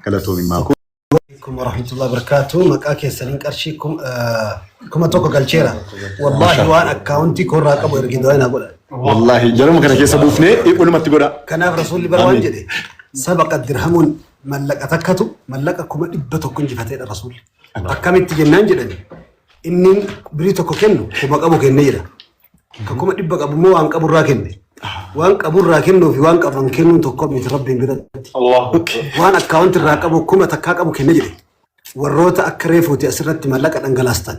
كلاتوني معكم ورحمة الله وبركاته مكاكي سلين كرشيكم كما توقع الشيرة والله وانا اكاونتي كون راقب ويرقيدو انا اقول والله جرم كان كيس بوفني يقول ما تقول كان رسول الله بروان جدي سبق الدرهمون ملك اتكتو ملك كما ابتو كنج فتيد الرسول اكامت جنان جدي اني بريتو كنو كما قبو كنيرا كما ابق ابو مو وان قبو راكني وان قبو راكنو في وان قبو كنو تقوم يتربي بردتي الله وان اكاونت راقبو كما تكاقبو كنيرا وروتا اكريفو تأسرت ملك انقلاستان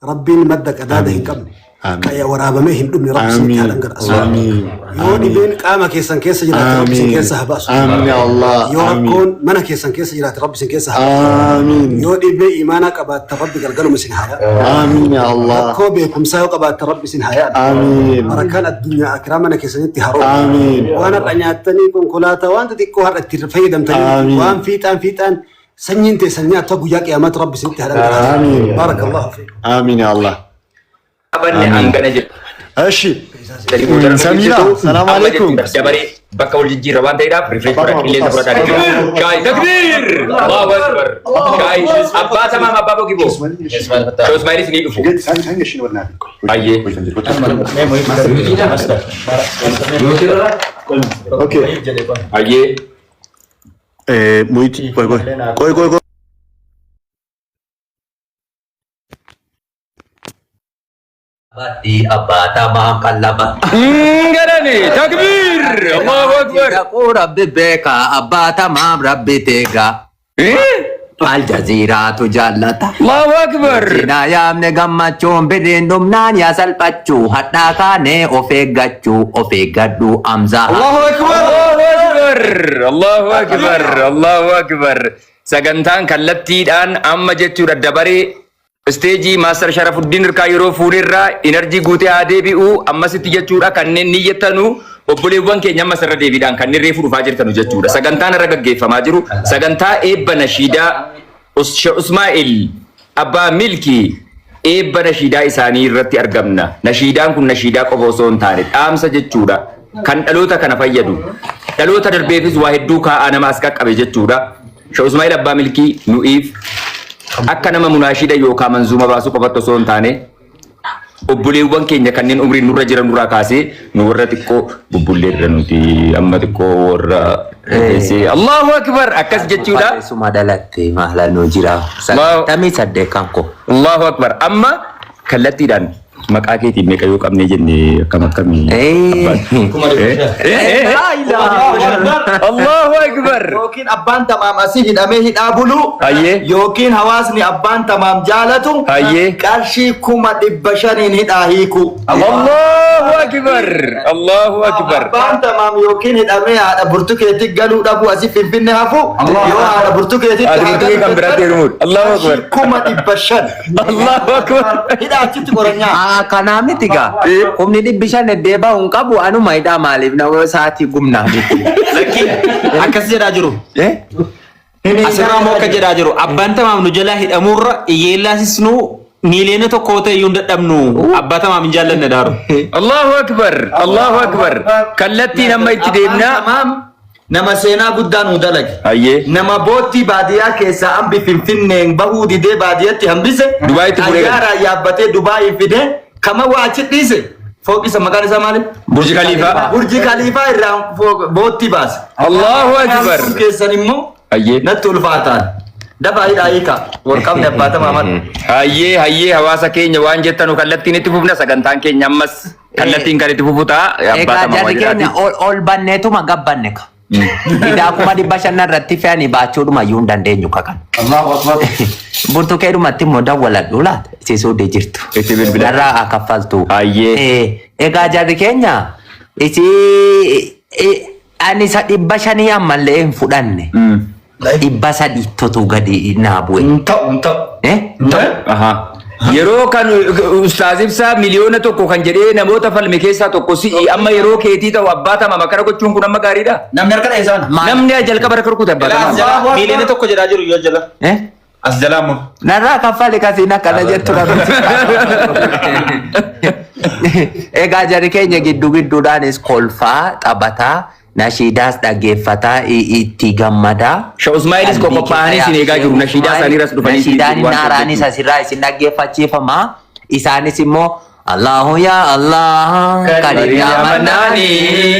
ربين مدك اداده هنقم كايا ورابمه هندومني رب سنتي هدنقل أسوان يودي بين قامة كيسان كيسا جرات رب سن كيسا هبأس آمين يا الله يوركون منا كيسان كيسا جرات رب سن كيسا هبأس آمين يودي بي إيمانك أبات رب قلقلوا مسن هيا آمين يا الله كو بيكم سايوك أبات رب سن هيا آمين مركان الدنيا أكرامنا كيسان يتي هارو آمين وانا رعنياتني كون كولاتا وانت تيكو هر اترفيدم تني وان فيتان سنين تسنيا تقو ياك يا مات رب سنتي هدنقل آمين بارك الله فيك آمين يا الله Abanne hangana jedhu. Eshi. Samira, salam alaikum. Jabari bakka wal jijjiirra waan ta'eedhaaf rifeensa qilleensa fudhataa jiru. Shaay takbir! Allahu akbar. Shaay abbaa tamaam abbaa boqiboo. Ismaa'ilis ni dhufu. Ayyee. Okay. Ayyee. Muiti, koi. Di abba tamam kallaba. Garani takbir! Allahu akbar. Aku Rabbi beka abba tamam Rabbi tega. Al Jazeera tu jallata. Allahu akbar. Sinayam ne gammachuun bidindum naan ya salphachu hadda kaane ofeeggadhu amza. Allahu akbar. Allahu akbar. Allahu akbar. Sagantaan kallattiidhaan amma jechuudha dabaree Stage Master Sharafuddin Irkaayiroo fuudherraa energy guutee haa deebi'u ammasitti jechuudha kanneen ni jettanu obboleewwan keenya ammas irra deebiidhaan kanneen reefu dhufaa jirtanu jechuudha sagantaan irra gaggeeffamaa jiru sagantaa eebba nashiidaa Usmaa'il Abbaa Milkii eebba nashiidaa isaanii irratti argamna nashiidaan kun nashiidaa qofa osoo hin taane dhaamsa jechuudha kan dhaloota kana fayyadu dhaloota darbeefis waa hedduu kaa'aa nama as qaqqabe jechuudha Usmaa'il Abbaa Milkii nu'iif akka nama munaashida yookaan manzuma baasu qofatu osoo hin taane obboleewwan keenya kanneen umriin nurra jiran nurraa kaasee nu warra xiqqoo bubbullee irra nuti amma xiqqoo warra Allahu akbar akkas jechuudha Suma dalatte maala no jira tamii saddeekan ko Allahu akbar amma kallattiidhaan maqaa keetiin meeqa yoo qabnee jenne akkam akkamii Allahu akbar Yookiin abbaan tamaam asii hidhamee hidhaa bulu Ayyee yookiin hawaasni abbaan tamaam jaalatu Ayyee qarshii 500 hidhaa hiiku Allahu akbar Allahu akbar abbaan tamaam yookiin hidhamee haadha burtukeetti galuu dhabu asii finfinne hafu yoo haadha burtukeetti Adurtuu kan biraatti hirmuudha Allahu akbar 500 Allahu akbar hidhaa achitti qoranyaa Kana miti gaa humni dhibbishan deddeebaa hin qabu anuma hidhaa maaliif na sa'aatii gumnaa Lakki akkas jedhaa jiru asirraa moo akka jedhaa jiru abbaan tamaam nu jalaa hidhamurra iyyeellaasisnu miiliyoona tokko ta'e iyyuu hin dadhabnu abbaa tamaam hin jaallanne daaru Allahu akbar kallattiin amma itti deemnaa nama seenaa guddaa nu dalage Ayyee nama boottii baadiyyaa keessaa hambi finfinneen bahuu didee baadiyyatti hambise Dubaayitti fuudhee Xayyaaraa yaabbatee Dubaayii fide kama waa achi dhiise fooqisa maqaan isaa maali? Burji Khaliifaa Burji Khaliifaa irraa boottii baase Allahu akbar keessan immoo Ayyee natti ulfaataan dafaa hidhaa hiika warqabni abbaa tamaam hayyee hawaasa keenya waan jettanu kallattiin itti fufna sagantaan keenya ammas kallattiin kan itti fufu ta'a egaa jarri keenya ol banneetuma gabbanne ka hidhaa 500 irratti fe'anii baachuudhuma iyyuu hin dandeenyu kakan Allahu akbar burtukeedhumatti immoo dawwaladhu laata isiisuu dee jirtu Itti bilbila narraa akaffaltu Ayyee egaa jarri keenya ani isa 500 ammallee hin fudhanne 300 totu gadi naa bu'e hin ta'u Aha yeroo kan ustaaz ibsaa miliyoona tokko kan jedhee namoota falme keessaa tokko si'i amma yeroo keetii ta'u abbaa tamaam akkana gochuun kun amma gaariidha namni harka dheesaan namni jalqaba harka rukute abbaa tamaam miiliyoona tokko jedhaa jiru yoo jala as jalaa moo narraa kaffale kasiin akkana jettu egaa jarri keenya gidduudhaanis kolfaa taphataa nashiidaas dhaggeeffataa itti gammadaa. Sheikh Ismaa'ilis qophaa'anii isin eegaa jiru. Nashiidaa isaanii ras dhufanii. Nashiidaan naaraanis asirraa isin dhaggeeffachiifama. Isaanis immoo Allahu ya Allah karim ya Mannani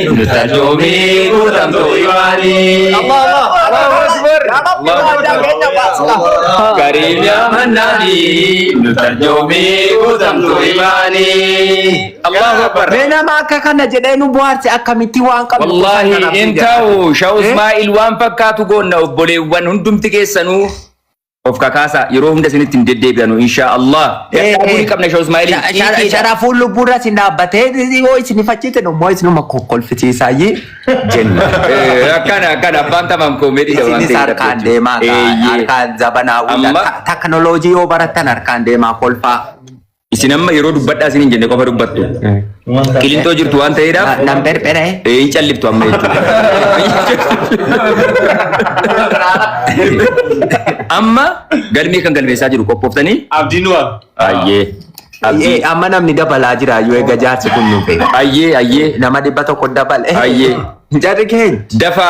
nutarjumi kutamtu imani. Allahu Akbar. Karim ya Mannani nutarjumi kutamtu imani. Allahu Akbar. Nama akka kana jedhee nu bohaarse akkamitti waan qabu. Wallahi inta'u Sheikh Ismaa'il waan fakkaatu goonna obboleewwan hundumti keessanuu of kakaasa yeroo hunda isinitti hin deddeebi'anu inshaAllah. Dhaabuni qabna Sheikh Ismaa'iil. Sharafuun lubbuurra isin dhaabbatee yoo isin faccite immoo isinuma kokkolfisiisaayyee jenna. Akkana abbaan tamam koomedii waan ta'eef. Isinis harkaan deemaa harkaan zabanaawudha. Teknooloojii yoo barattan harkaan deemaa kolfaa. Isin amma yeroo dubbadhaa isin hin jenne qofa dubbattu. Qilintoo jirtu waan ta'eedhaaf. Nan berberee. Hin calliftu amma jechuudha. Amma galmee kan galmeessaa jiru qophooftanii. Abdiin waa. Ayyee. Amma namni dabalaa jira yoo egaa jaarsi kun nuuf. Ayyee. Nama 100 dabale. Ayyee. Jarri keenya. Dafa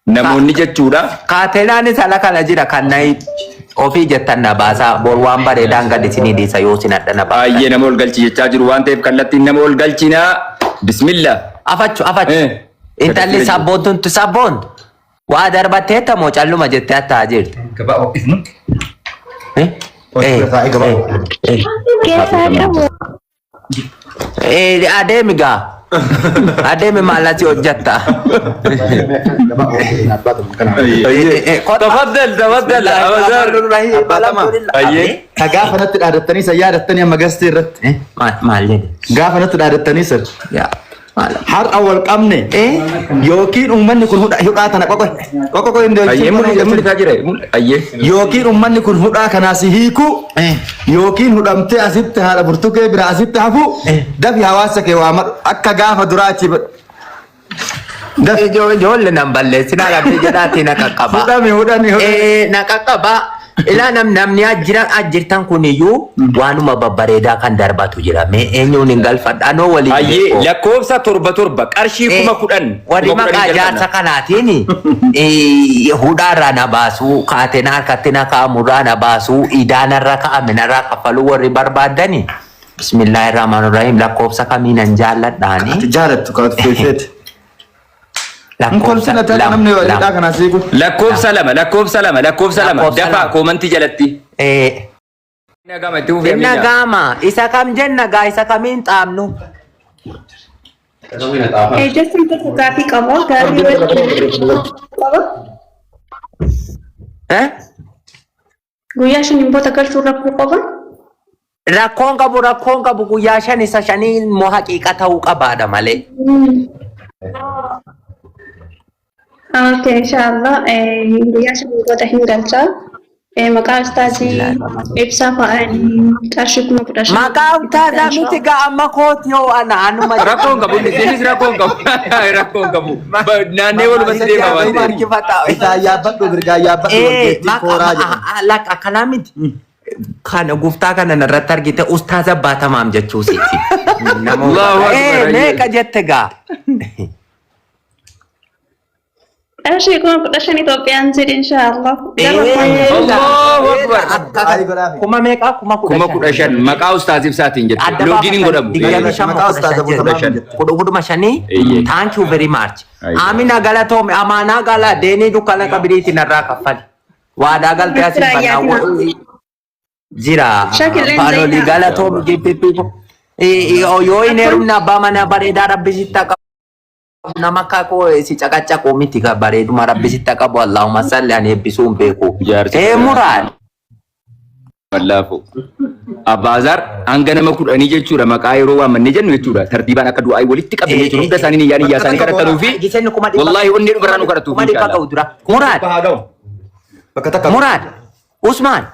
namoonni jechuudha. Kaatenaan isa kana jira kan nayi. Ofii jettan na baasaa bor waan bareedaan gad isinii dhiisa yoo isin adda na baasa. Ayyee nama ol galchi jechaa jiru waan ta'eef kallattiin nama ol galchinaa. Bismillah. Afachu. Intalli sabboontu sabboontu. Waa darbattee tamoo calluma jettee attaa jirti. Gabaa oofisnu. Adeemi gaa. Adeemi maalati hojjetta. Tafaddal. Ayyee. Gaafa natti dhaadattanii isa yaadattanii amma gastii irratti. Maal jedhe? Gaafa natti dhaadattanii sir. Har'a wal qabne yookiin uummanni kun hudhaa tana qoqo hin yookiin uummanni kun hudhaa kanaas hiiku yookiin hudhamtee asitti haadha burtukee bira asitti hafu dafi hawaasa kee waa akka gaafa duraa achi Ijoollee nan balleessinaa qabdee jedhaati na qaqqaba. Na qaqqaba. Ilaa namni ajjirtan kuniyyuu waanuma babbareedaa kan darbatu jira. Mee eenyuun hin galfadha anoo waliin. Ayyee lakkoofsa 7 qarshii 10,000. Warri maqaa jaarsa kanaatiin hudhaarraa na baasuu kaatenaa harkatti na kaa'amurraa na baasuu idaanarra kaa'aminarraa kaffaluu warri barbaadani. Bismillahirrahmanirrahim lakkoofsa kamiinan jaalladhaani. Jaalattu kaatu feefeeti. Lakkoofsa lama. Dafa koomantii jalatti. Inna gaama isa kam jenna gaa isa kamiin xaamnu. Ejjechuun tokko gaaffii qabu guyyaa shaniin booda galchuu rakkoo qaba. Rakkoon qabu guyyaa 5 isa 5 immoo haqiiqa ta'uu qabaadha malee. Okay, inshallah. Guyyaa shaniin booda hin galcha. Maqaa ustaazii ibsaa fa'aanii qarshii 10,000. Maqaa ustaazaa miti gaa amma kooti yoo anuma. Rakkoon qabu isinis rakkoon qabu. Naannee walumatti deemaa waan ta'eef. Isaa yaabbadhu birgaa yaabbadhu kooraa jedhama. Lakka akkanaa miti. Kana guftaa kana irratti argite ustaaza baatamaam jechuusiiti. Meeqa jette gaa. Qarshii 10,000 Itoophiyaan jedhe inshallah. Allahu Akbar. Kuma meeqa? Kuma 15 maqaa ustaazii ibsaatiin jettu. Loogiin hin godhamu. Kudhuma shanii. Thank you very much. Amina galatoome amaanaa gala deenii dukkana kabiriitiin irraa kaffali. Waadaa galtee asiin fannaa jira. Paanolii galatoome jibbiitu. Yoo hin heerumne abbaa mana bareedaa rabbisitti akka nama kako si caqacaqoo miti ka bareeduma rabbisitti qabu Allahumma salli ani eebbisuun beeku. Muraan. Wallaafu. Abbaazar hanga nama 10 jechuudha maqaa yeroo waammanne jennu jechuudha tartiibaan akka du'aa walitti qabee jechuudha hunda isaanii niyyaan iyyaa isaanii kadhatanii fi wallahi onni dhubarraa nu kadhatu. Muraan. Usmaan.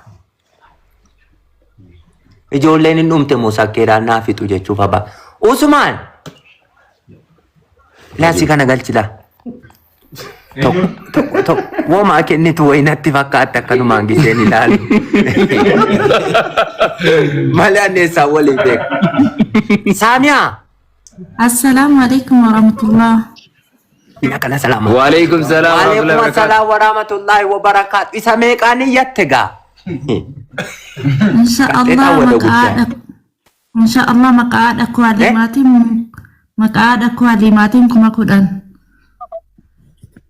Ijoolleen hin dhumte musakkeedhaan naafitu jechuuf abbaa. Usmaan. Laasi kana galchila. Tokko wooma kennitu wayinatti fakkaatti akkanumaan giseen ilaalu. Malee anneessaa waliin beeku. Saamiyaa. Assalamu alaikum warahmatullah. Nakala salama. Waalaikum salam warahmatullahi Waalaikum salam warahmatullahi wabarakatuh. Isa meeqaan iyyatte gaa? Insyaallah maqaad aku alimatim kuma kudhan.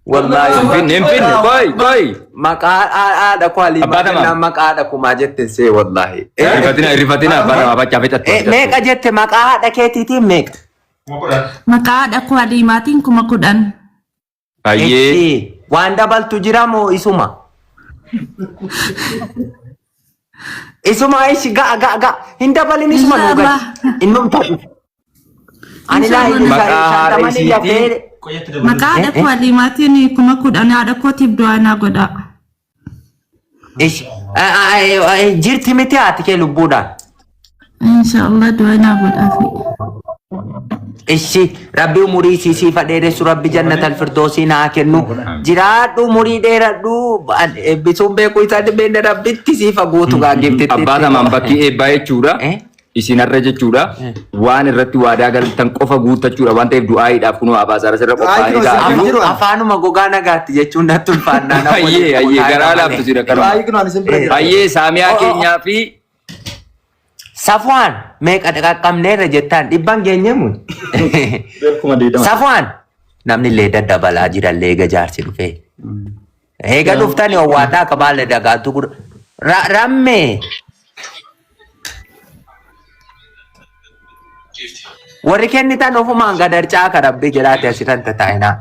Wallahi hin koy Maqaad aku alimatim na maqaad akkuma jette see wallahi. rifatina bara bacha fetat. Meeqa jette maqaad keetiitiin meeqa? Maqaad aku alimatim kuma kudhan. Ayyee Waan dabaltu jira moo isuma? Isuma ishi ga hin dabalin isuma nuga. Innum ta'u. Ani laa hin shantamani yaafee. Maqaad aku alimatim kuma kudhan haadha kootiif du'aa naa godha. Ishi jirti miti haati kee lubbuudhaan. Insyaallah du'aa naa godhaafi. Ishi rabbi umurii siisii fadheeressu rabbi jannatal firdoosii naa kennu jiraadhu umurii dheeradhu eebbisuun beekuu isaa dhibeen rabbitti siifa guutu gaaggeeftetti. Abbaa tamaan bakkii eebbaa jechuudha. Isin har'a jechuudha. Waan irratti waadaa galtan qofa guuttachuudha waan ta'eef du'aayiidhaaf kunoo abaasaara sirra qophaa'ee jiru. Afaanuma gogaa nagaatti jechuun natti ulfaannaan. Ayyee garaa laaftu jira kanuma. Ayyee saamiyaa keenyaa fi Safwan meeqa qaqqabneerra jettaan dhibban geenyeemu. Safwan namni illee daddabalaa jira illee eega jaarsi dhufee. Eega dhuftani owwaadhaa qabaalee dagaatu gura. Rammee. Warri kennitan ofumaan gadarcaa ka rabbi jedhaate asitan tataa'inaa.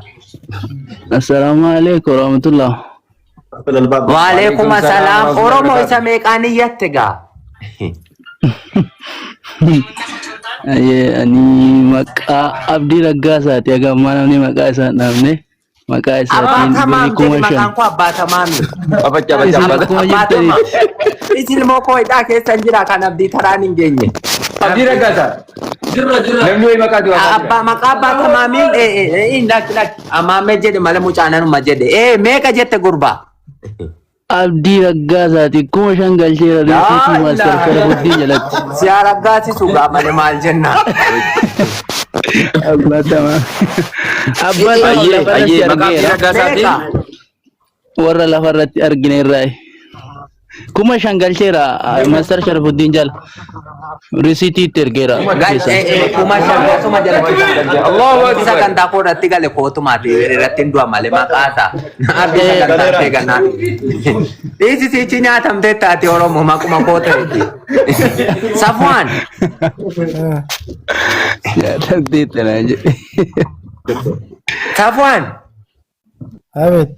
Assalamu alaikum warahmatullah. Waalaikum assalam. Oromoo isa meeqaan iyyatte gaa? Ani maqaa Abdii Raggaasaati. Agammaa namni maqaa isaa hin dhaabne maqaa isaatiin maqaan koo Abbaatamaami. Isin ilmoo koo hidhaa keessan jira kan Abdii taraan hin geenye. Abdii Raggaasaa. Namni wayi maqaa du'a. Maqaa Abbaatamaamiin lakki amaamee jedhe malee mucaananuma jedhe. Meeqa jette gurbaa? Abdii Raggaasaati. Kuma shan galcheera reefiitii maaster Sharafuddin jalatti. Siyaa Raggaasisu gaa malee maal jenna? Warra lafarratti argine irraa kuma shan galcheera maaster Sharafuddin jala risiitiitti ergeera. Kuma shan goosuma jalatti isa kan taakoo irratti gale kootumaati irratti hin du'a malee maqaasa. Abdii sagantaa eeganaa. Dhiisi siichi nyaatamtee taate Oromoo maquma kooteeti. Safwaan. Nyaatamtee tanaa jedhe. Safwaan. Abeet.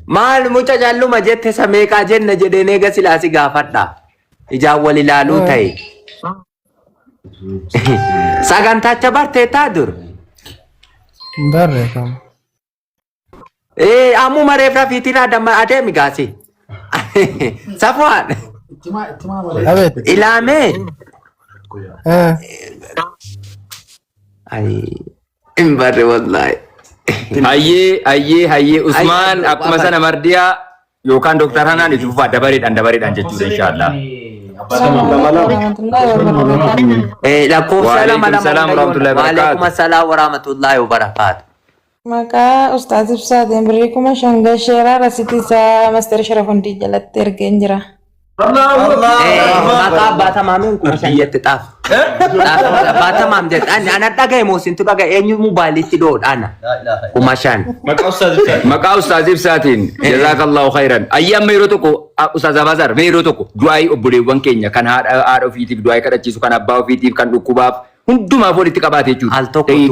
Maal mucha jalluma jette sameeqaa jenna jedheen eega silaasi gaafadha. Ijaan wal ilaaluu ta'e. Sagantaacha barteetaa dur. Barreeffama. Ammuma reef rafiitirraa damma adeemi gaasi. Safwaan. Abeet. Ilaamee. Hin barre wallahi. Hayyee Usmaan akkuma sana mardiyaa yookaan Dooktar Hanaan itti fufaa dabareedhaan jechuudha inshaallah. Lakkoofsa lama waalaikum assalam warahmatullahi wabarakatuh. Maqaa Ustaaz Ibsaatiin birrii kuma shan gasheeraa rasiitii isaa Maaster Sharafuddin jalatti ergeen jira. Maqaa Abbaatamaamiin kuma shan jette xaaf. Abbaatamaam jette ana dhagaye moosintu dhagaye eenyu moobaayilitti dhoodhaana kuma shan. Maqaa Ustaaz Ibsaatiin jazaakallahu khairan. Ayyaama yeroo tokko Ustaaz Abaazar yeroo tokko du'aayii obboleewwan keenya kan haadha ofiitiif du'aayii kadhachiisu kan abbaa ofiitiif kan dhukkubaaf hundumaaf walitti qabaate jechuudha. Al tokko hin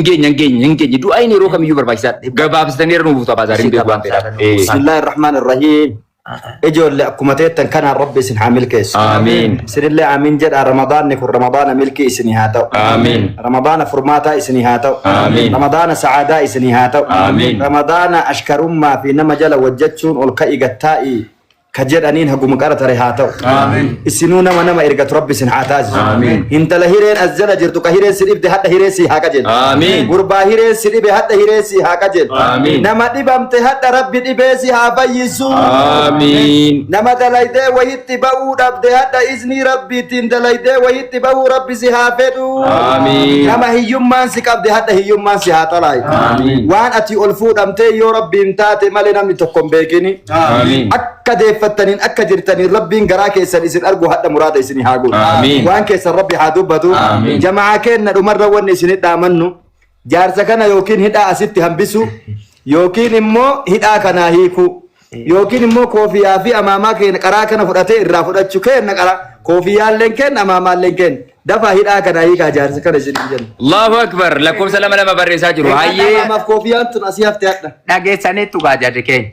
geenye du'aayiin yeroo kamiyyuu barbaachisaadha. Gabaabsitanii irra nuuf Abaazar hin beeku waan ta'eedhaaf. Bismillahir Rahmanir Rahiim. Ijoollee akkuma teettan kanaan Rabbi isin haa milkeessu. Amiin. Isinillee amiin jedha Ramadaanni kun Ramadaana milkii isinii haa ta'u. Amiin. Ramadaana furmaataa isinii haa ta'u. Amiin. Ramadaana sa'aadaa isinii haa ta'u. Amiin. Ramadaana ashkarummaa fi nama jala wajjachuun ol ka'i gattaa'i كجدانين هقوم قرة ريحاته آمين. السنون ما نما إرجع ربي سنحاتاج آمين. انت لهيرين الزنا جرتو كهيرين سريب ده حتى هيرين سي هاكجل آمين. غربا هيرين سريب حتى هيرين سي هاكجل آمين. نما دبمت حتى ربي دبسي هابيسو آمين. نما دلايده ويتبعو رب ده حتى إذن ربي تندلايده ويتبعو ربي سي هافدو آمين. نما هيوم مان سكاب ده حتى هيوم مان سي هاتلاي آمين. وان أتي ألفود أمتي يو ربي انتاتي مالنا متكم بيكني آمين. akka deeffattaniin akka jirtaniin rabbiin garaa keessan isin argu hadda muraada isinii haa godhu Amiin. waan keessan rabbi haa dubbatu Amiin. jamaa keenna dhumarra wanni isin dhaamannu jaarsa kana yookiin hidhaa asitti hambisu yookiin immoo hidhaa kanaa hiiku yookiin immoo koofiyaa fi amaamaa keenya qaraa kana fudhatee irraa fudhachuu keenna qara koofiyaalleen kenna amaamaalleen kenna dafaa hidhaa kanaa hiikaa jaarsa kana isin jenna الله أكبر لكم سلام لما بريسا جرو هاي amaamaaf koofiyaan tun asii haftee hadha dhageessaniitu gaa jarri keenya.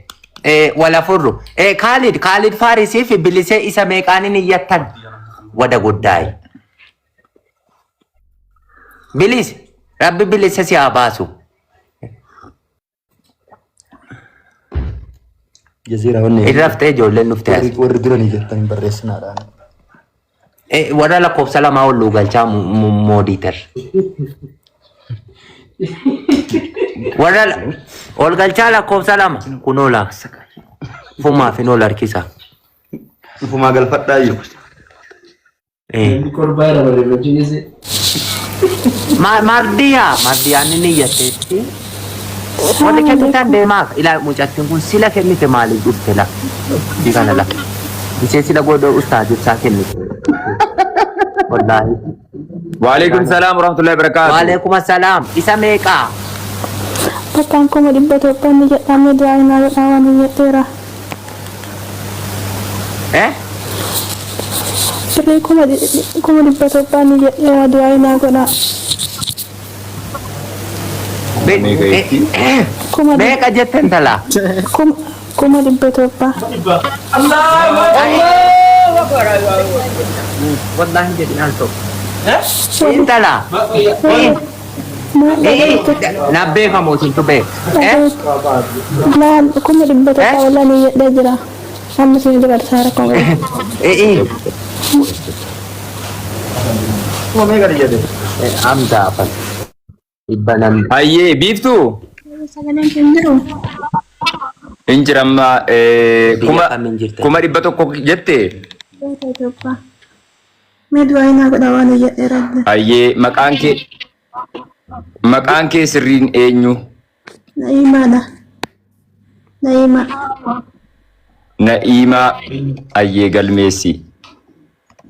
Wala furru. Khalid Farisii fi bilisee isa meeqaaniin iyyattan wada guddaayi. Bilis rabbi bilisa si haa baasu. jaziira wanni Irra haftee ijoolleen dhuftee as. warri duranii jettanii barreessinaadhaan Warra lakkoofsa lamaa olluu galchaa moodiitar. Warra ol galchaa lakkoofsa lama kunoo laaksa. Fumaa fi nool harkisa. ufumaa galfadhaayyuu Mardiyaan inni iyyateetti. Wanti kennitan deemaa ilaa mucattiin kun sila kennite maaliif dhufte la? Kana la. Ishee sila godoo ustaazibsaa kennite. Wallaahi. وعليكم السلام ورحمة الله وبركاته Waalaikum assalaam. Isa meeqaa? Bakkaan kuma dhibba tokkoon ni jedhamee du'aa hinaa godhaa ni jedheera. Birrii kuma dhibba tokkoon ni jedheera du'aa hinaa godhaa. Meeqa jetten talaa? Kuma dhibba tokko. Wallaahi jedhin al tokko. Intala. Na beekamu isintu beeku. Laal kuma dhibba tokko walaa ni jedhee jira. Amma isin jira saara kun. Amsa afan. Ibbanan. هاي بيفتو Sagaleen kun jiru. انجر اما Biyya kamiin jirte? كما ربطو كوك جتة Beeta Itoophiyaa. Mee du'aa hinaa godhaa waan ni jedheera. هاي مكان كي سرين اينيو Na'imaadha. Na'ima. نائمة هاي قلميسي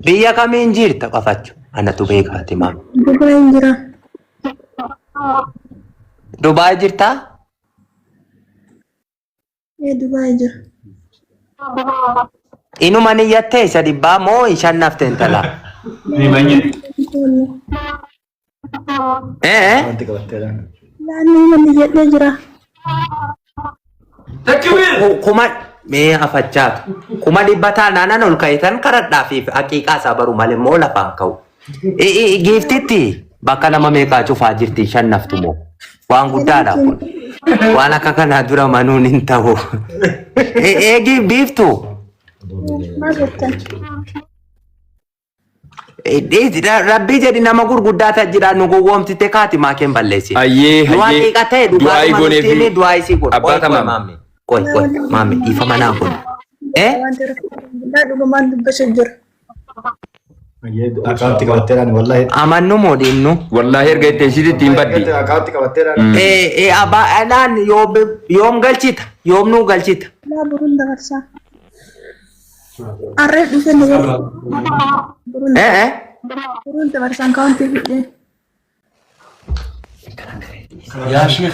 Biyya kamiin jirta qafachu? Anatu beekaati maam. Dubaay hin jira. Dubaay jirtaa? Dubaay jira. Inuma niyyattee isa dhibbaa moo ishaan nafte intala? Naannoo manni jedhee jira. Kuma mee afachaatu. Kuma dhibba taanaan ol ka'itan karadhaa fi haqiiqaa isaa baruu malee moo lafaan ka'u. Giiftitti bakka nama meeqaa cufaa jirti shan naftu moo? Waan guddaadha kun. Waan akka kanaa dura manuun hin ta'u. Eegi biiftu. Maal jettan? Rabbii jedhi nama gurguddaa ta'e jira nu gowwoomsite kaati maakeen balleessi. Hayyee Du'aa hayyee xiiqa ta'e du'aa dhugaa goonee fi manuutiin du'aa isii godhu. abbaa tamaam. Qoy maame dhiifa manaa kun. Waan ta'eef dhugumaan dubbachaa jira. akaawunti qabatteedhaan wallahi Amannu moodinnu. والله ارجع تنشيد التيم بدي akaawunti qabatteedhaan Abaan yoom galchita? Yoom nuu galchita? Laa buruun dabarsaa. Arree dhufe ni jedhe. Buruun dabarsaan kaawwantii fidhee. يا شيخ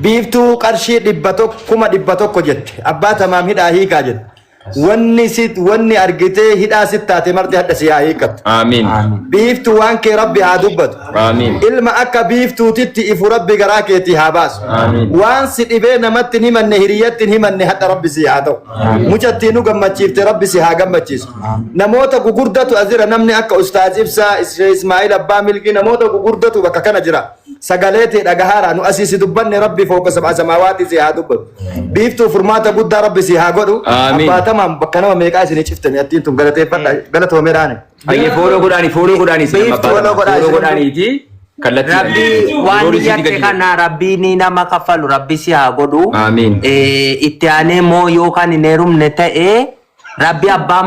biiftuu qarshii 100 kuma 100 jette abbaa tamaam hidhaa hiikaa jette wanni argitee hidhaa sittaate marti hadda si haa hiikkatu. Amiin. Biiftuu waan kee rabbi haa dubbatu. Amiin. Ilma akka biiftuutitti ifu rabbi garaa keetii haa baasu. Waan si dhibee namatti hin himanne hiriyyatti hin himanne hadda rabbi si haa ta'u. Mucattii nu gammachiifte rabbi si haa gammachiisu. Namoota gugurdatu azira namni akka Ustaaz Ibsaa, Ismaa'il Abbaa Milkii namoota gugurdatu bakka kana jira. Sagalee ta'e dhagahaara nu asii si dubbanne rabbi fooqa sab'a samaawaati si haa dubbatu. Biiftuu furmaata guddaa rabbi si haa godhu. Abbaatamaan bakka nama meeqaa isinii ciftanii attiin tun galateeffadha galatoomeedhaani. Ayyee fooloo godhaanii fooloo godhaaniiti. Rabbi waan yatte kana rabbi ni nama kaffalu rabbi si haa godhu. Amiin. Itti aanee moo yookaan hin heerumne ta'ee rabbi abbaa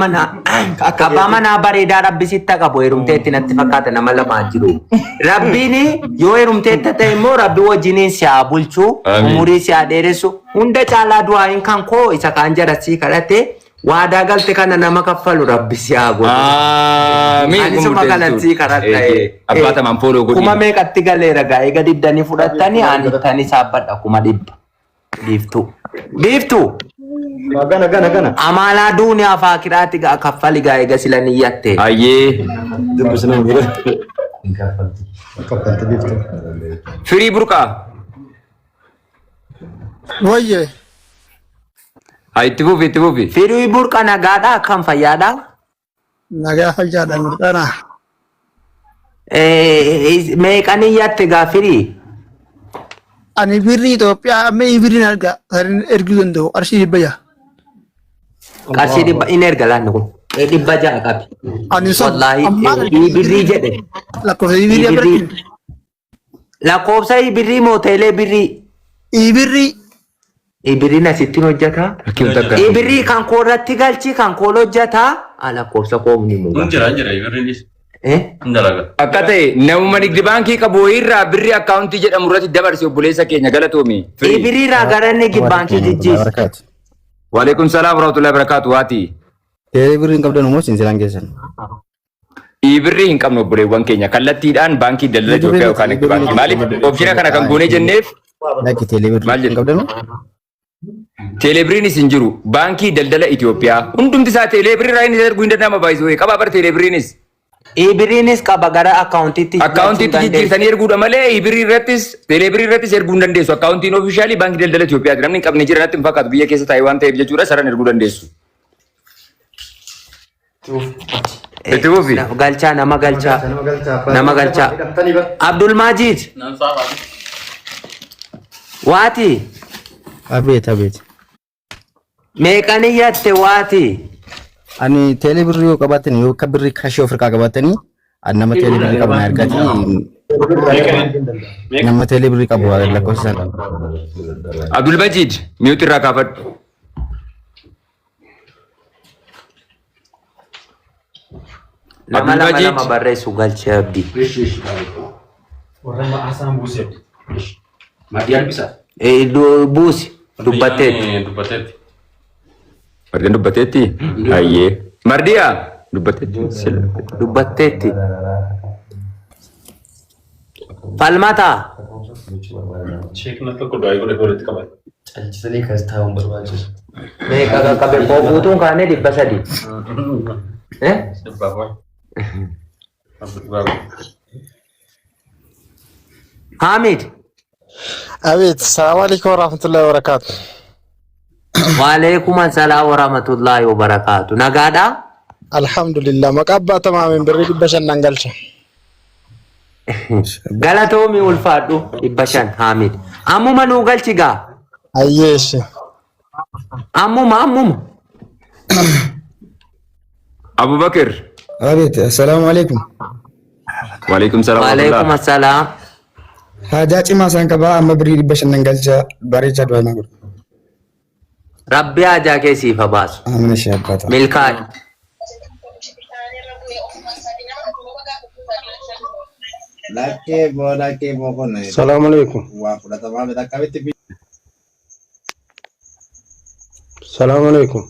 manaa bareedaa rabbi sitta qabu heerumteetti natti fakkaata nama lamaan jiru. Rabbiin yoo heerumteetta ta'e immoo rabbi wajjiniin si haa bulchu umurii si haa dheeressu hunda caalaa du'aayin kan koo isa kaan jarasii kadhate waadaa galte kana nama kaffalu rabbi si haa godhu. Ani suma kanatti kadhadha. Abbaatamaan fooloo godhi. Kuma meeqatti galeera gaa eega diddanii fudhattanii ani tani saabbadha kuma dhibba. Biiftuu. Gana. Amala dunia fakirati ga kaffali ga ega silani yatte. Ayyee. Firii burqaa. Wayye. Itti fufi. Firii burqa nagaadha akkam fayyaadha? Nagaa fayyaadha murtaana. Meeqanii yatte gaa firii? Ani birrii Itoophiyaa amma birriin arga erguu danda'u qarshii dhibba. Qarshii dhibba in erga laanne kun dhibba ja'a qabi. Ani sun wallaahi birrii jedhe. Lakkoofsa birrii agartiin. Lakkoofsa birrii mooteelee birrii. Birrii. Birriin asittiin hojjeta. Birrii kan koo irratti galchi kan koo hojjeta. Lakkoofsa koo ni muga. Jira birriinis. Akka ta'e namuma nigdi baankii qabu irraa birrii akkaawuntii jedhamu irratti dabarsi obboleessa keenya galatoomi. Birrii irraa gara nigdi baankii jijjiirra. Waalaikum salaam warahmatullahi wabarakatuh waati. Birrii hin qabdan immoo sinsilaan keessan. Birrii hin qabnu obboleewwan keenya kallattiidhaan baankii daldala Itoophiyaa yookaan nigdi baankii maaliif oopshina kana kan goonee jenneef lakki teeleebirrii hin qabdan. Teeleebiriinis hin jiru baankii daldala Itoophiyaa hundumti isaa teeleebirrii irraa inni erguu hin danda'ama baay'isuu qaba bar teeleebiriinis. Ibiriinis qaba gara akkaawuntiitti jijjiirtanii erguudha malee ibirii irrattis teeleebirii irrattis erguu hin dandeessu. Akkaawuntiin oofishaalii baankii daldala Itoophiyaati. Namni hin qabne jira natti hin fakkaatu biyya keessa taa'e waan ta'eef jechuudha sarara erguu dandeessu. Itti fufi. Galchaa nama galchaa. Abdul Majid. Waati. Abeet. Meeqanii yatte waati. Ani teeleebirrii yoo qabaatan yoo akka birrii kashii ofirraa qabaatanii nama teeleebirrii qabu na ergati. Nama teeleebirrii qabu lakkoofsaan. Abdul Majid miyuuti irraa kaafadhu. Lama barreessu galchee abdii. Buusi dubbatteetti. Mardiyan dubbateetti? Ayyee. Mardiyaa? Dubbateetti. Falmata. Sheekna tokko du'aa godhe walitti qaban. Calchisanii kas taa'uun barbaachisu. Meeqa qaqqabe koofuutuun kaanee 300. Hamid. Abeet. Salaamu alaikum warahmatullahi wabarakatuh. Waalaikum assalam warahmatullahi wabarakatuh. Nagaadha? Alhamdulillah. Maqaa abbaa tamaamin birrii 500 galcha. Galatoomi ulfaadhu 500 Hamid. Ammuma nuu galchi gaa? Ayyeesh. Ammuma. Abubakar. Abeet. Assalaamu alaikum. Waalaikum salaam. Waalaikum assalam. Haajaa cimaa isaan qabaa amma birrii 500 galcha bareechaa du'aa na godhu. Rabbi haajaa keessiif haa baasu. Amiin shaabbaata. Milkaa'e. Salaamu alaikum. Salaamu alaikum.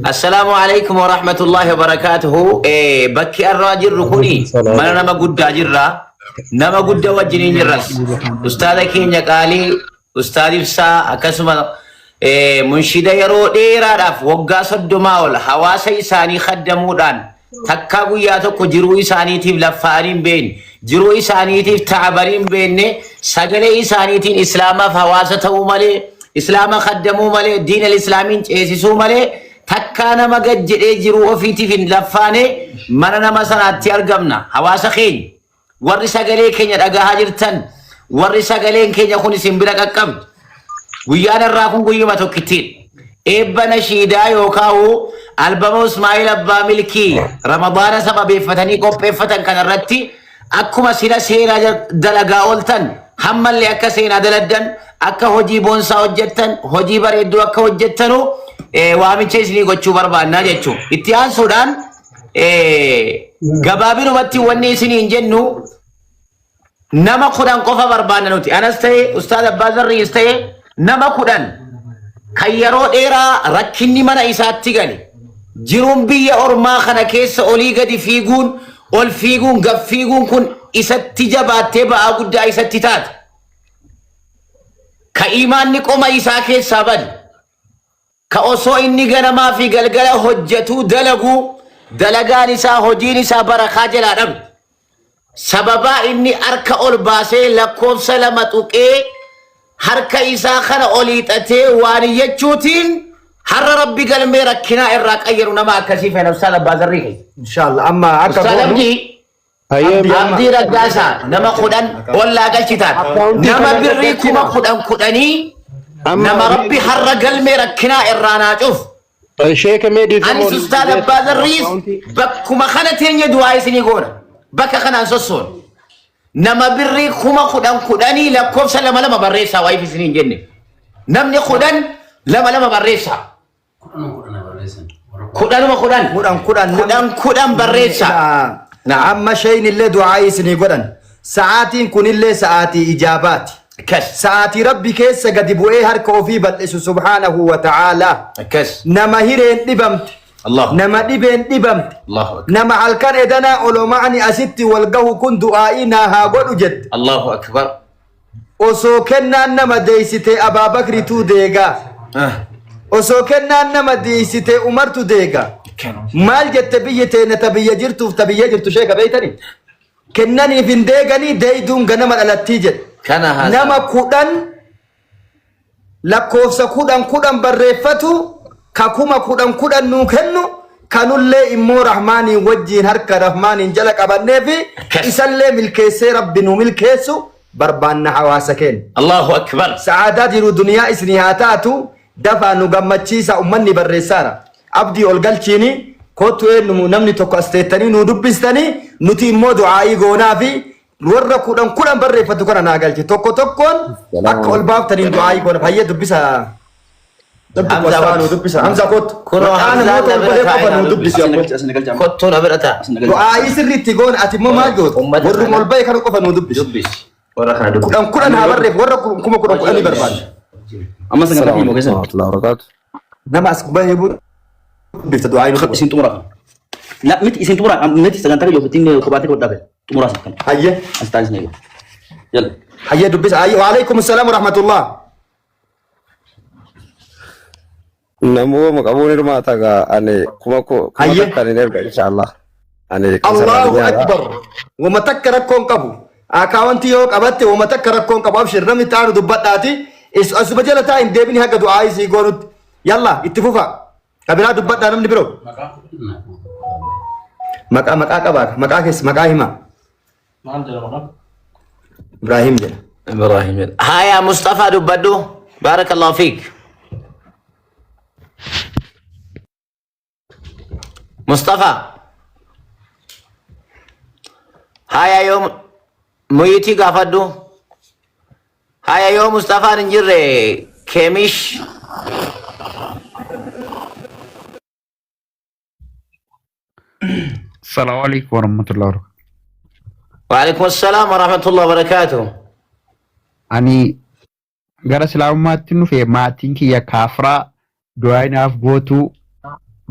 السلام عليكم ورحمة الله وبركاته. بكي الراجل ركوني ما نما قد جرا نما قد وجنين جرس. أستاذ كينيا قالي أستاذ إفسا أكسم منشد يرو ديرا رف وقا صدماول حواسي ساني خدمودان تكاقو ياتوكو جروي ساني تيف لفارين بين جروي ساني تيف تعبرين بين سقلي ساني تين إسلاما فواسته مالي إسلاما خدمو مالي دين الإسلامين إيسيسو مالي تكانا مقد جرو وفيتي في لفاني مننا مثلا تيارقمنا حواسا خين ورّي سقلي كينيا رقا هاجرتن ورّي سقلي كينيا خوني سنبرق أكبت ويانا الراكون قيمة توكتين إبنا شيدا يوكاو ألبوم إسماعيل أبا ملكي رمضان سبب فتني كوب فتن كان الرتي أكما سيرا دلقا أولتن هم اللي أكا سينا دلدن أكا هجي بونسا وجدتن هجي بريدو أكا وجدتنو وامن چيسني قوچو بربان ناجچو اتحان سودان قبابينو باتي وني سنين جنو نما خدان قفا بربان نوتي أنا استهي أستاذ أبا ذري استهي nama kudhan kan yeroo dheeraa rakkinni mana isaatti gale jiruun biyya ormaa kana keessa olii gadi fiiguun ol fiiguun gad fiiguun kun isatti jabaattee ba'aa guddaa isatti taate ka imaanni qoma isaa keessaa bade ka osoo inni ganamaa fi galgala hojjetuu dalaguu dalagaan isaa hojiin isaa barakaa jalaa dhabde sababaa inni harka ol baasee lakkoofsa lama tuqee harka isaa kana oliixatee waan jechuutiin har'a rabbi galmee rakkinaa irraa qayyaru nama akkasii fe nafsa Abbaa Zarrii keessa inshallah amma akka abdii raggaasaa nama kudhan ollaa galchitaan nama birrii kuma kudhanii nama rabbi har'a galmee rakkinaa irraa naacuuf anis Ustaad Abbaa Zarriis bakkuma kana teenya du'aa isinii goona bakka kanaan sossoon nama birrii kuma kudhanii lakkoofsa lama barreessaa waayif isiniin jenne namni lama barreessaa kudhan barreessaa amma shayin illee du'aa isinii godhan sa'aatiin kunillee sa'aatii ijaabaati sa'aatii rabbi keessa gadi bu'ee harka ofii bal'isu subhaanahu wa ta'aalaa nama hireen dhibamte nama dhibeen dhibamte nama halkan edanaa olomaani asitti walgahu kun du'aa'ii naa haa godhu jette Allahu akbar osoo kennaan nama deeysite Abaabakrituu deegaa osoo kennaan nama deeysite Umartu deegaa maal jette biyyi teene ta biyya jirtuuf ta biyya jirtu sheeka beeytani kennaniif hin deeganii deeyduun ganama dhalattii jedhe nama kudhan lakkoofsa kudhan barreeffatu kakuma kudhan nuu kennu kanullee immoo rahmaaniin wajjiin harka rahmaaniin jala qabanneefi isallee milkeessee rabbi nu milkeessu barbaanna hawaasa keenya. Allahu akbar. Sa'aadaa jiru duniyaa isinii haa taatu dafaa nu gammachiisa ummanni barreessaara. Abdii ol galchiini kootu eenyu namni tokko asteettanii nu dubbistanii nuti immoo du'aa'ii goonaa fi warra kudhan barreeffatu kana naa galchi tokkoon akka ol baaftaniin du'aa'ii goona fayyee dubbisa. Hamza kot kottu na birata du'aa'ii sirriitti goona ati immoo maal gootu warri ol bahe kana qofa nu dubbisa kudhan haa barreef warra kuma kudhanii barbaada amma sagantaa fi mogeessa nama as bahee dubbifta du'aa'ii nu isin xumura la miti isin xumura miti sagantaa yoo fitin kophaate godhaa be xumura sakkan hayyee as taanis ne yalla hayyee dubbisa hayyee wa alaykum assalaam wa rahmatullah Namu makamu ni rumah tangga ane kuma takkan ini enggak insyaallah ane Allahu akbar wa matakkara kon qabu akawanti yo qabatte wa matakkara kon qabu abshir namni taanu dubbadhaati asbajala taa in deebini haga du'aa isi goonut yalla itti fufa kabira dubbadhaa namni biro maqaa qabaata maqaa keessa maqaa hima Ibrahim jedha haya Mustafa dubbadhu barakallahu fiik Mustafa haya yo muyiti gafaddu haya yo Mustafa ninjirre kemish Assalamu alaikum warahmatullahi wabarakatuh. Wa alaikum assalam warahmatullahi wabarakatuh. Ani gara islaamummaatti nufe maatiin kiyya kaafiraa du'aa naaf gootu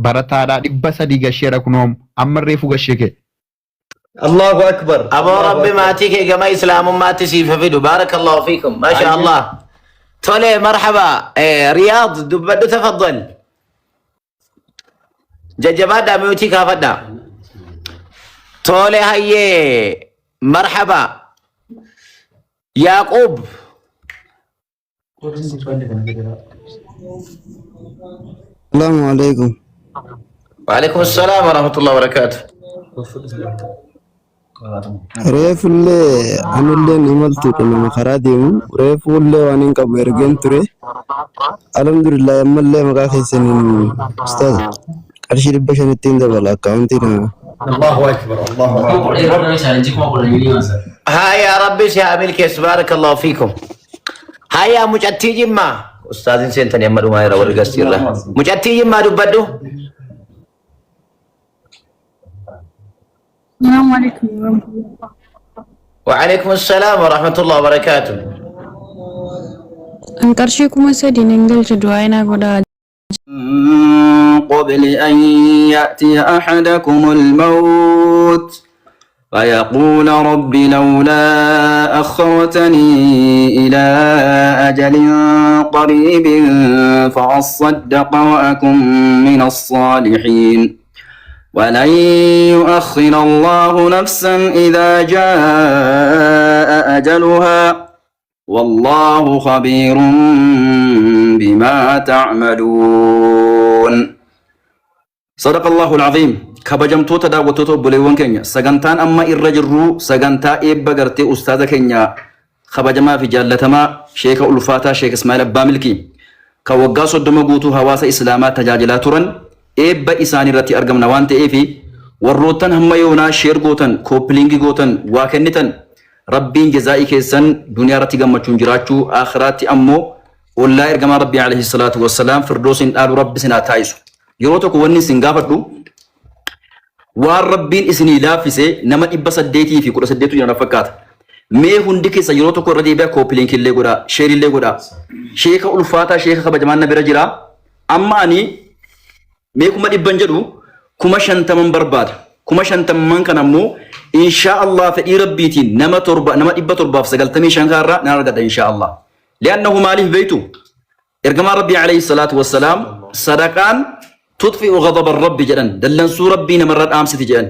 barataadhaa 300 gasheera kunoom amma reefu gashee kee. Allahu akbar. أبو ربي ماتيك يا جماعة إسلام ماتي سيف فيديو بارك الله فيكم ما شاء الله تولي مرحبا رياض بدو تفضل ججبات داميوتي كافدا تولي هاي مرحبا يعقوب السلام عليكم. وعليكم السلام ورحمة الله وبركاته ريف اللي أنا اللي نملت كنا خراديم ريف اللي وانين كبرجن تري الحمد لله يوم اللي ما كان سنين أستاذ أرشيد بشر التين ده بلا كاونتينا. الله أكبر الله أكبر. هاي يا ربي سيعمل كيس بارك الله فيكم. هاي يا مجتي جمّا أستاذ سنتني يا مرو ما يرى ورقصير له مجتي جمّا دبدو. السلام عليكم ورحمة الله. وعليكم السلام ورحمة الله وبركاته. أنكرشيكم سدين إنجلش دعائنا قدا. قبل أن يأتي أحدكم الموت فيقول رب لولا أخرتني إلى أجل قريب فأصدق وأكن من الصالحين ولن يؤخر الله نفسا إذا جاء أجلها والله خبير بما تعملون. صدق الله العظيم. كبجمتو تداوتو بليون كينيا سغنتان أما الرجرو سغنتا إبا غرتي أستاذ كينيا خبجما في جالتما شيخ ألفاتا شيخ اسماعيل أباملكي كوغا صدما قوتو هواسا إسلامات تجاجلا ترن إبا إساني رتي أرقم نوان تئفي والروتن هم يونا شير قوتن كوبلينجي قوتن واكنتن ربين جزائي كيسن دنيا رتي قمتشون جراتشو آخراتي أمو والله إرقم ربي عليه الصلاة والسلام فردوسين آل ربي سنا تايسو يروتو كواني سنغافتو waan rabbiin isinii laaffise nama 800 fi 18 jira fakkaata mee hundi keessa yeroo tokko irra deebi'a koopiliin killee godha sheerillee godha sheeka ulfaataa sheeka kabajamaan na bira jira amma ani mee 100 jedhu 50 barbaada 50 kan ammoo insha Allah fedhii rabbiitiin nama 795 kaarra na argata insha Allah li'annahu maalif baytu ergamaa rabbii alayhi salaatu wassalaam sadaqaan تطفئ غضب الرب جدًا دلن سو ربي نمرد آمسة جدًا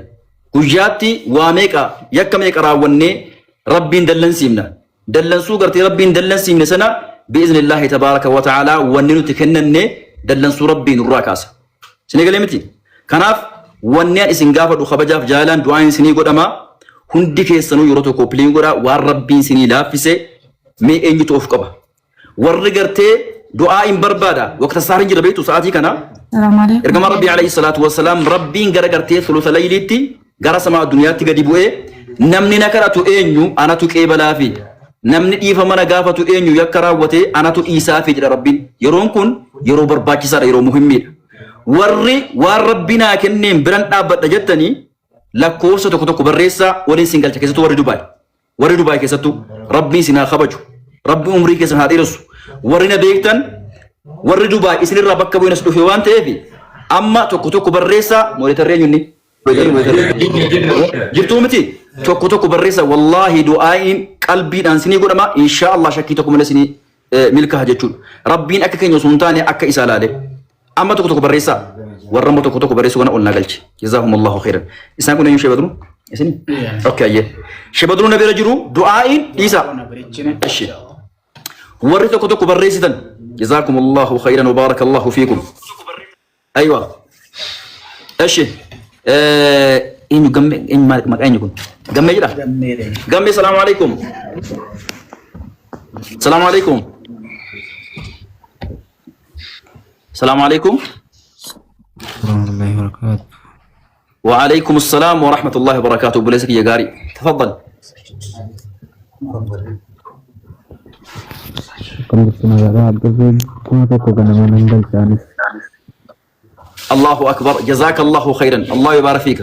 كجاتي واميكا يكا ميكا راوني ربي دلن سيمنا دلن سو قرتي ربي دلن سيمنا سنة بإذن الله تبارك وتعالى وننو تكنن دلن سو ربي نراكاس سنة قلمتي كناف ونيا إسنغافة خبجاف جالان دعاين سني قد أما هندي كيسانو يروتو كوبلين قد والربين سني لافسي مي أنجي توفقبا ورقرتي دعاين بربادا وقت سارين جربيتو ساعتي كنا إرجع ربي عليه الصلاة والسلام ربي إنجرا قرتي ثلث ليلتي جرى سما الدنيا تجدي بوه نمني نكرة إنيو أنا تكيبلا في نمني إيفا منا قافة إنيو يكرا وتي أنا تو إيسا في جرى ربي يرون كون يرو برباكي صار يرو مهمين وربنا كنيم بران أبد جتني لا كورس تكتو بريسا ولين سنجل كيسة وري دبي كيسة ربي سنا خبجو ربي عمري كيسة هذه رسو ورينا بيكتن warri Dubai isin irraa bakka bu'inas dhufe waan ta'eef amma tokko barreessa mooretarree nyunni jirtuu miti tokko barreessa wallahi du'aa'iin qalbiidhaan sinii godhama insha Allah shakkii tokko malee sinii milkaha jechuudha rabbiin akka keenya osoo hin taane akka isaa laale amma tokko barreessa warra immoo tokko barreessu kana ol naa galche jazaahumullahu khairan isaan kun eenyu shebadru isin okay ayyee shebadru na bira jiru du'aa'iin dhiisa ishi warri tokko barreessitan جزاكم الله خيرا وبارك الله فيكم. أيوة. إيش؟ إنه إن ما كان يكون. جرا. السلام عليكم. السلام عليكم. السلام عليكم. وعليكم السلام ورحمة الله وبركاته. بلسك يا جاري. تفضل. الله أكبر جزاك الله خيرا الله يبارك فيك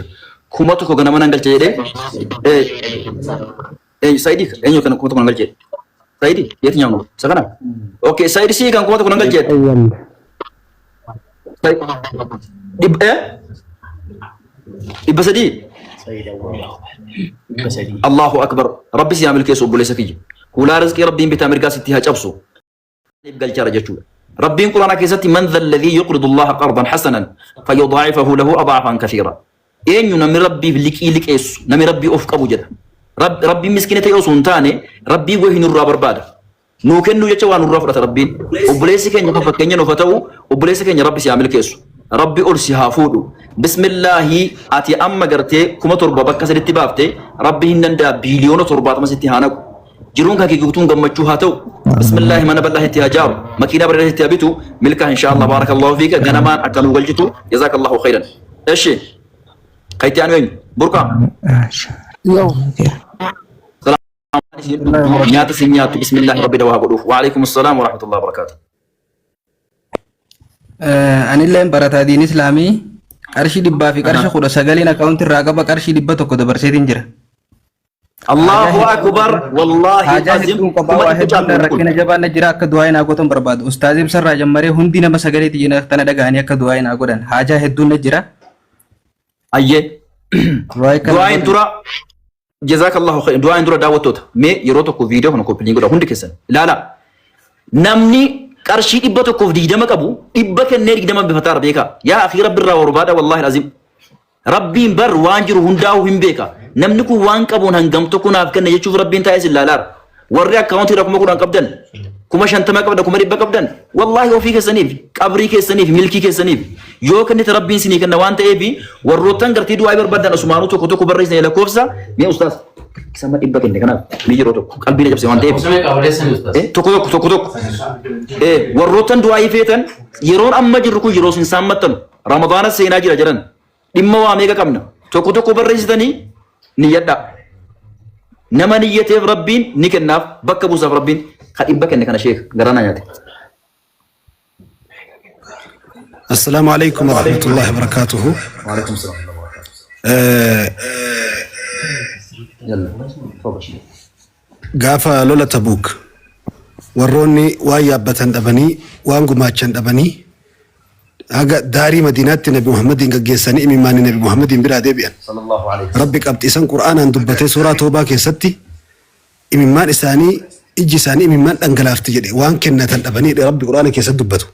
كوماتو كو غنمان نغال تيدي سايدي انيو كان كوماتو نغال تيدي سايدي يتي نيامو سكنا اوكي سايدي سي كان كوماتو نغال تيدي إبسدي الله أكبر ربي سيعمل كيس أبو ليس كي ولا رزق ربي بتامر قاسي تها جبسو يبقى الجارة جتشو ربي يقول أنا كيستي من ذا الذي يقرض الله قرضا حسنا فيضاعفه له أضعافا كثيرا إن نمي ربي لك إيس نمي ربي أفك أبو جدا ربي مسكينة يوسون تاني ربي وهي نور برباد نو كنو يجوا نور فرت ربي وبليس كن يفك كن ينفتو وبليس كن ربي سيعمل كيس ربي أرسيها فودو بسم الله أتي أما قرتي كما تربى بكسر الاتبابتي ربي هندا بليون تربات ما ستهانك جرون كي يقولون قمتشوها تو بسم الله ما نبى الله تهاجر مكينة بره تهابيتو ملكها إن شاء الله بارك الله فيك جنمان أكلوا والجتو جزاك الله خيرا إيش خيتي أنا وين بركة نيات سنيات بسم الله ربي دوها بدوف وعليكم السلام ورحمة الله وبركاته أنا اللي برات دين إسلامي أرشي دبا في كرش خدا سجلين أكاونت الرقابة كرشي دبا تكو دبر سيدين جرا الله أكبر والله عظيم كبا واحد ركنا جبان نجرا كدوائن أكو تم برباد أستاذ بسر راجم مري هندي نما سجلي تيجينا تنا دعانيا كدوائن أكو دان حاجة هدون نجرا أيه دوائن ترى جزاك الله خير دوائن ترى دعوتوت مي يروتو كو فيديو هنكو بلينغو ده هندي كسن لا نمني كرشي إبتو كوف دي دمك أبو إبك النير دمك بفتار بيكا يا أخي رب الرا وربادا والله العظيم ربي بر وانجر هنداو هم بيكا نمنكو وانك أبون هنقم تكون أفكنا يشوف ربي انتهي اللالار وريا كاونتي رقم كون قبدن كما شنتما قبدا كما ربا قبدن والله هو فيك سنيف قبري كي سنيف ملكي كي سنيف يو كنت ربي سني كنا وانت ايبي وروتان غرتي دو ايبر بدن اسمانو تو كتو بريس نيلا كوفسا مي استاذ سما إبك إنك أنا بيجي روتو قلبي نجيب سوان تيب توكو وروتان دعاء فيتن يرون أما جركو يروس إنسان متن رمضان السينا جرا جرن إما واميكا كمنا توكو بريس تاني نيدا نما نيته ربين نكناف بك بوسا ربين خد إبك إنك أنا شيخ غرانا ياتي السلام عليكم ورحمة الله وبركاته. وعليكم السلام ورحمة الله وبركاته. غافا لولا تبوك وروني وايا بتن دبني وانغو ماچن دبني اغا داري مدينه نبي محمد غيساني امام نبي محمد برا ديبيان صلى الله عليه وسلم ربك ابتسن قران ان دبته سوره توبه كيستي امام اساني اجي ساني امام دنگلافت جدي وان كنتن دبني رب قران كيسد دبته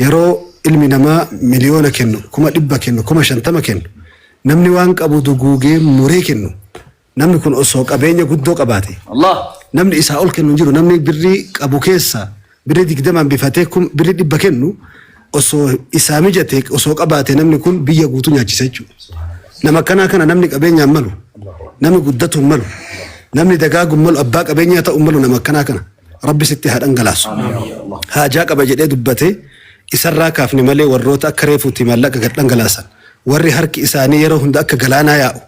يرو علمي نما مليون كنو كما دبا كنو كما شنتما كنو نمني وان قبو دغوغي مري كنو نمني كن اسو قبينه غدو قباتي الله نمني اساول كنو جيرو نمني بري ابو كيسا بري ديقدمان بفاتيكم بري دبا كنو osoo isaa mijate osoo qabaate namni kun biyya guutuu nyaachisa jechuudha. Nama kana namni qabeenyaan malu, namni guddatu malu, namni dagaagu malu, abbaa qabeenyaa ta'u malu nama kana. Rabbi sitti haa dhangalaasu. Haajaa qaba jedhee dubbate isarraa kaafne malee warroota akka reefuutti maallaqa gad dhangalaasan. Warri harki isaanii yeroo hunda akka galaanaa yaa'u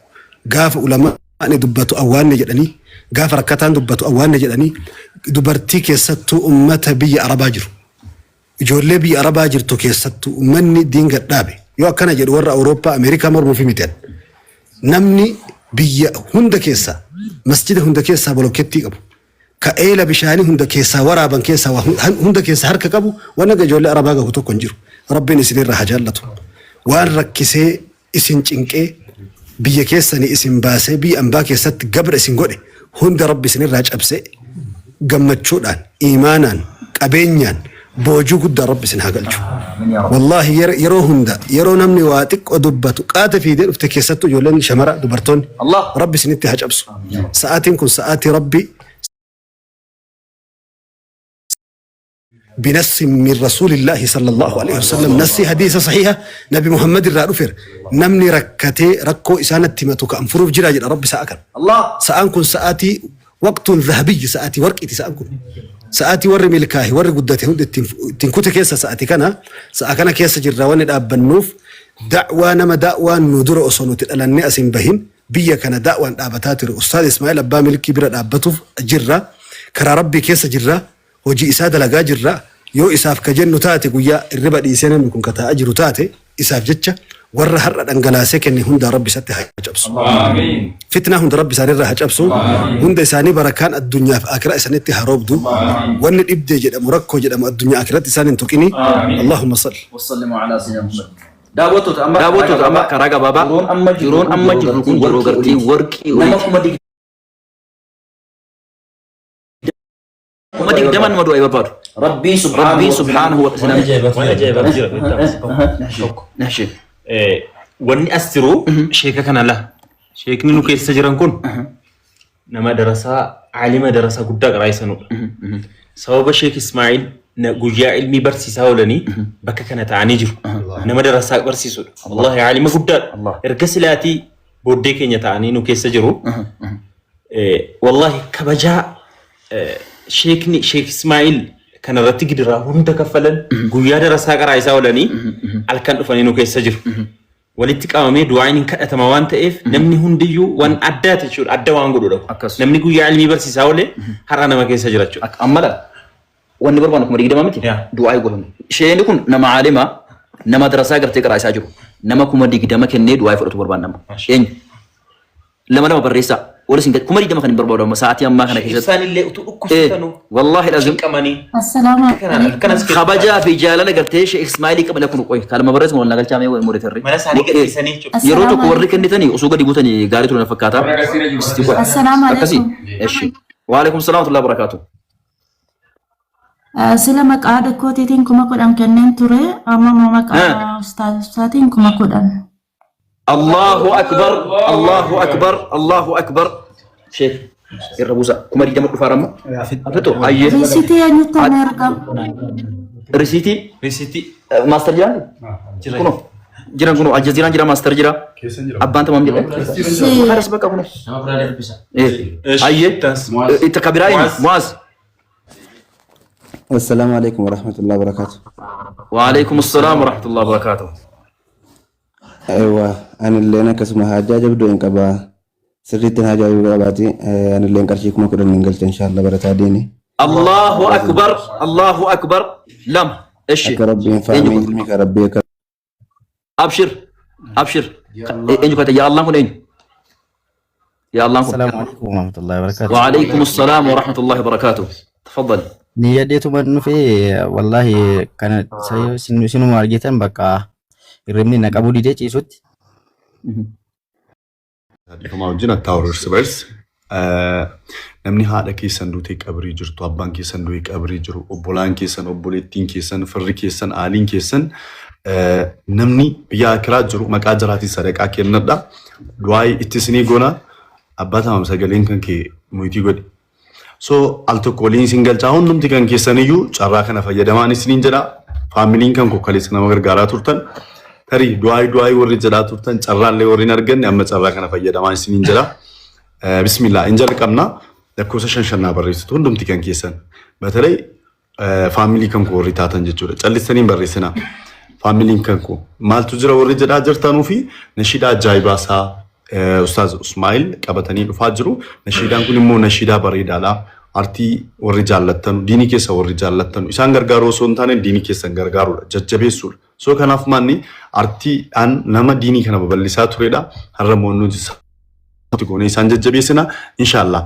gaafa ulamaan dubbatu awwaanne jedhanii gaafa rakkataan dubbatu awwaanne jedhanii dubartii keessattuu ummata biyya Arabaa jiru. Ijoollee biyya Arabaa jirtu keessattuu uummanni diin gadhaabe yoo akkana jedhu warra Awurooppaa Ameerikaa mormuu fi mitan namni biyya hunda keessaa masjida hunda keessaa bolokettii qabu ka eela bishaanii hunda keessaa waraaban keessaa hunda keessaa harka qabu waan akka ijoollee Arabaa gahu tokko hin jiru rabbiin isinirraa haa jaallatu waan rakkisee isin cinqee biyya keessanii isin baasee biyya ambaa keessatti gabra isin godhe hunda rabbi isinirraa cabsee gammachuudhaan iimaanaan qabeenyaan boojuu guddaa rabbi isin haa galchu. Wallaahi yeroo hunda yeroo namni waa xiqqoo dubbatu qaata fiidee dhufte keessattuu ijoolleen shamara dubartoonni rabbi isinitti haa cabsu. Sa'aatiin kun sa'aatii rabbi بنص من رسول الله صلى الله عليه وسلم نص حديث صحيحة نبي محمد الرادفر نمني ركتي ركو إسانة تمتك أنفروف جراج رب سأكل الله سأنكن سآتي وقت ذهبي سآتي ورقتي سأنكن سآتي ور ملكاهي ور قدتي هند تنكوت كيسة سآتي سأكنا كيسة جراوان الأب النوف دعوة نما دعوة ندور أصنوت الألاني أسين بهن بيا كان دعوة أبتاتر أستاذ إسماعيل أبا ملكي برد أبتوف جرا كرا ربي كيسة جرا وجي إسادة لغا جرا يو إساف كجن تاتي قويا الربا دي سنة نكون كتا أجر تاتي إساف جتشا warra har'a dhangalaasee kenne hunda rabbi isatti haa cabsu. Fitnaa hunda rabbi isaanirraa haa cabsu. Hunda isaanii barakaan addunyaaf akiraa isaanitti haa roobdu. Wanni dhibdee jedhamu rakkoo jedhamu addunyaa akiratti isaan hin tuqini. Allahumma salli. Wasallimu ala sayyidina Muhammad. Daawwattoota amma karaa gabaabaa yeroon amma jirru kun yeroo gartii warqii kuma digdaman nama du'aa barbaadu. Rabbii subhaanahu wa ta'ala. Wanni as jiru sheeka kana la. Sheekni nu keessa jiran kun nama darasaa alima darasaa guddaa qaraayisanudha. Sababa Sheek Ismaa'il guyyaa ilmii barsiisaa oolanii bakka kana ta'anii jiru. Nama darasaa barsiisudha. Wallahi alima guddaadha. Erga silaatii booddee keenya ta'anii nu keessa jiru. Wallahi kabajaa Sheek Ismaa'il kanarratti gidiraa hunda kaffalan guyyaa darasaa qaraayisaa oolanii halkan dhufanii nu keessa jiru. Walitti qabamee du'aan hin kadhatama waan ta'eef namni hundiyyuu waan addaati jechuudha. Adda waan godhudha. Namni guyyaa ilmii barsiisaa oolee har'a nama keessa jira jechuudha. Ammala wanni barbaannu kuma digdama miti du'aa godhamu. Sheekni kun nama alima nama darasaa gartee qaraayisaa jiru. Nama kuma digdama kennee du'aa fudhatu barbaannama. Eenyu? Lama barreessaa. Warri singa kuma digdama kan hin barbaadamu sa'aatii ammaa kana keessatti. Isaanillee utuu dhukkubsatanu. Wallahi lazim. Assalaamu alaykum. Kabajaa fi jaalala gartee Sheek Ismaa'il qabala kun qoy kalma barreessu wal nagalchaamee wal mureetarre. Mana isaanii gadhiisanii jechuudha. Yeroo tokko warri kennitanii osoo gadi buutanii gaarii ture na fakkaata. Assalaamu Akkasii. alaykum. Eshi. Wa alaykum salaam wa rahmatullahi wa barakatuh. Sila maqaa dakkootiitiin kuma kudhan kenneen ture amma maqaa ustaazaatiin kuma kudhan. Allahu akbar, Allahu akbar, Allahu akbar. Sheek irra buusa. Kuma digdama dhufaarama. Abdatu ayyee. Risiitii eenyutti ana ergamu? Risiitii maaster jiraan? Kuno. Jiran kuno Aljazeeraan jira maaster jira. Abbaan tamam jedha. Haras bakka kuno. Nama biraa deebisa. Ayyee. Itti kabiraa eenyu? Muaz. Assalamu alaikum warahmatullahi wabarakatuh. Wa alaykum assalam warahmatullahi wabarakatuh. Aywa, anilleen akkasuma haajaa jabduu hin qabaa. Sirriitti haajaa jabduu qabaati. Anilleen qarshii kuma kudhan hin galcha inshallah barataa deeni. Allahu akbar, Allahu akbar. Lam. Eshi. Akka rabbiin faamii ilmi ka rabbii akka. Abshir. Abshir. Eenyu kata ya Allah kun eenyu? Ya Allah kun. Assalamu alaikum warahmatullahi wabarakatuh. Wa alaykum assalam warahmatullahi wabarakatuh. Tafadhal. Niyyadeetu mannufe wallahi kana sinuma argitan bakka irrimni na qabuu didee ciisutti. Dhiifamaa wajjin attaa'u irsi barsi. Namni haadha keessan duutee qabrii jirtu, abbaan keessan du'ee qabrii jiru, obbolaan keessan, obboleettiin keessan, firri keessan, aaliin keessan namni biyya akiraa jiru maqaa jiraatiin sadaqaa kennadha. Du'aa itti isinii goona abbaa tamam sagaleen kan kee muyitii godhe. So al tokko waliin isin galchaa hundumti kan keessaniyyuu carraa kana fayyadamaan isiniin jedha. Faamiliin kan kokkaleessa nama gargaaraa turtan. Tarii du'aa warri jedhaa turtan carraallee warri hin arganne amma carraa kana fayyadamaa isiniin jedha. Bismillah in jalqabna lakkoofsa shan barreessitu hundumti kan keessan. Batalee faamilii kan koo warri taatan jechuudha. Callistaniin barreessinaa. Faamiliin kan koo maaltu jira warri jedhaa jirtanuu fi nashiida ajaa'ibaasaa Ustaaz Ismaa'il qabatanii dhufaa jiru. Nashiidaan kun immoo nashiidaa bareedaadha. Artii warri jaallattanu, diinii keessa warri jaallattanu. Isaan gargaaruu osoo hin taane diinii keessan gargaaruudha. Jajjabeessuudha. So kanaaf manni artiidhaan nama diinii kana babal'isaa turedha. Har'a mo'annoo goone isaan jajjabeessina. Inshaallah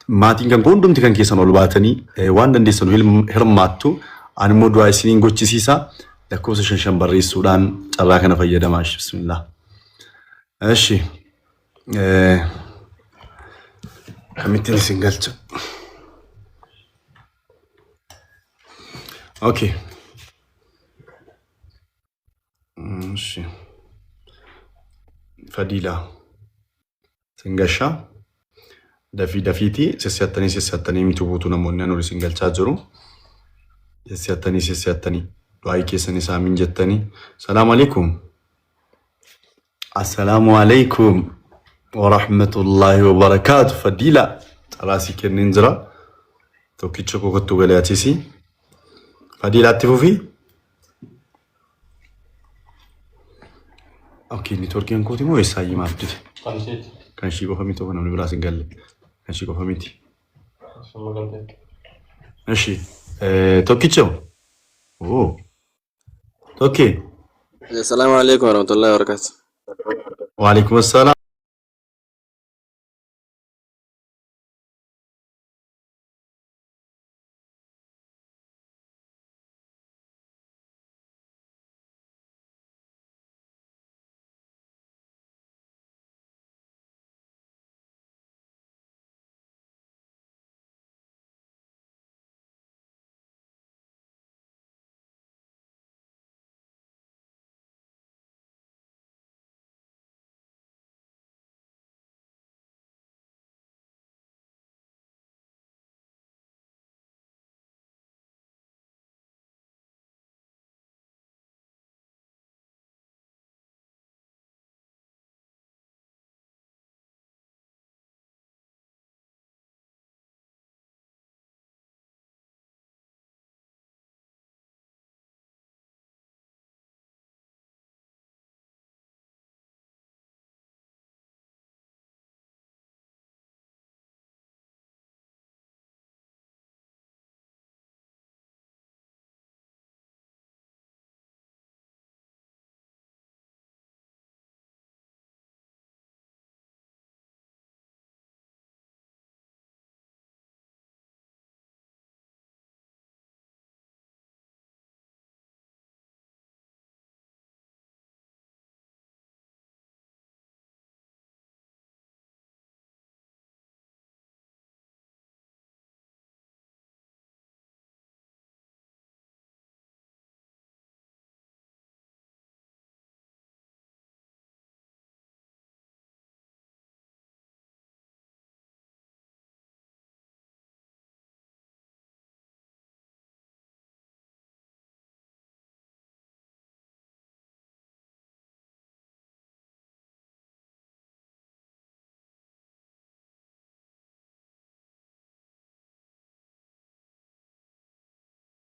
maatiin kan hundumti kan keessan ol baatanii waan dandeessan hirmaattu. Ani immoo du'aa isiniin gochisiisa. Lakkoofsa shan barreessuudhaan carraa kana fayyadamaa. Bismillah. Eshi. Kamittiin isin galcha. Okay. Fadila. Singasha. Dafiitii sessiyattanii mitu buutu namoonni anuun isin galchaa jiru. Sessiyattanii. Du'aa keessan isaa min jettanii. Salaamu alaikum. Assalaamu alaikum. Warahmatullahi wabarakatuh. Fadila. Xalaasii kennin jira. Tokkicha kokottuu galaatisi. Fadilaatti fufii. Okay, networkiin kooti moo eessaa himaaf dide? Kan ishii qofa miti namni biraas hin galle. Kan ishii qofa miti. Eshi. Tokkicha. Oh. Tokkee. السلام عليكم ورحمة الله وبركاته. وعليكم السلام.